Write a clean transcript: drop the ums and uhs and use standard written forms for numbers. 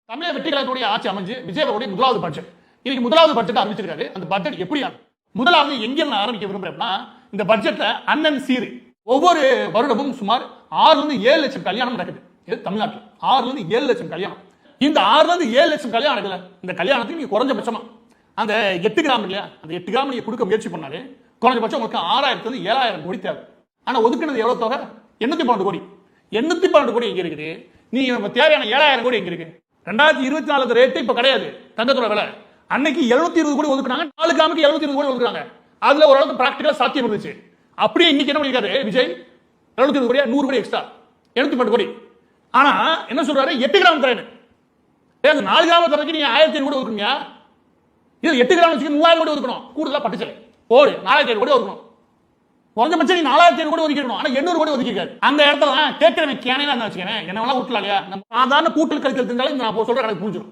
தமிழக வெற்றி கழகத்துடைய ஆட்சி அமைஞ்சு விஜய் அவருடைய முதலாவது பட்ஜெட் இன்னைக்கு முதலாவது பட்ஜெட் அறிவிச்சிருக்காரு. அந்த பட்ஜெட் எப்படியான முதலாவது எங்க நான் ஆரம்பிக்க விரும்புறேன்னா, இந்த பட்ஜெட்ல அண்ணன் சீரு ஒவ்வொரு வருடமும் சுமார் 6-7 லட்சம் கல்யாணம் நடக்குது. இது தமிழ்நாட்டில் 6-7 லட்சம் கல்யாணம். இந்த 6-7 லட்சம் கல்யாணம் நடக்கல. இந்த கல்யாணத்துக்கு நீங்க குறைஞ்சபட்சமா அந்த 8 கிராம் இல்லையா, அந்த 8 கிராம் நீங்க கொடுக்க முயற்சி பண்ணாலே குறைஞ்சபட்சம் உங்களுக்கு 6000 7,000 கோடி தேவை. ஆனா ஒதுக்குனது எவ்வளவு தொகை? 812 கோடி. 812 கோடி எங்க இருக்குது? நீங்க தேவையான 7,000 கோடி எங்க இருக்கு? 2024 ரேட்டு இப்ப கிடையாது தங்கத்தோட விலை. அன்னைக்கு 720 கோடி ஒதுக்குறாங்க. 4 கிராமுக்கு 720 கோடி ஒதுக்குறாங்க. அதுல ஓரளவுக்கு பிராக்டிகலா சாத்தியம் இருந்துச்சு. அப்படியே இன்னைக்கு என்ன பண்ணிருக்காரு விஜய்? 720 கோடியா 100 கோடி எக்ஸ்ட்ரா 712 கோடி. ஆனா என்ன சொல்றாரு? 8 கிராம் தரேன். 4 கிராம் தரக்கு நீங்க 1500 கோடி ஒதுக்குங்க. இது 8 கிராம் வச்சுக்கு 3000 கோடி ஒதுக்கணும். கூடுதலா பட்டுச்சலை ஓடு 4000 கோடி ஒதுக்கணும். குறைஞ்சபட்சம் நீ 4000 கோடி ஒதுக்கிடணும். ஆனா 800 கோடி ஒதுக்கிருக்காரு. அந்த இடத்துல கேட்கிறவன் கேனையா வச்சுக்கிறேன் என்ன வேணா விட்டுலாம் இல்லையா? சாதாரண கூட்டல் கழித்தல் தெரிஞ்சாலும் நான் சொல்ற கணக்கு புரிஞ்சிடும்.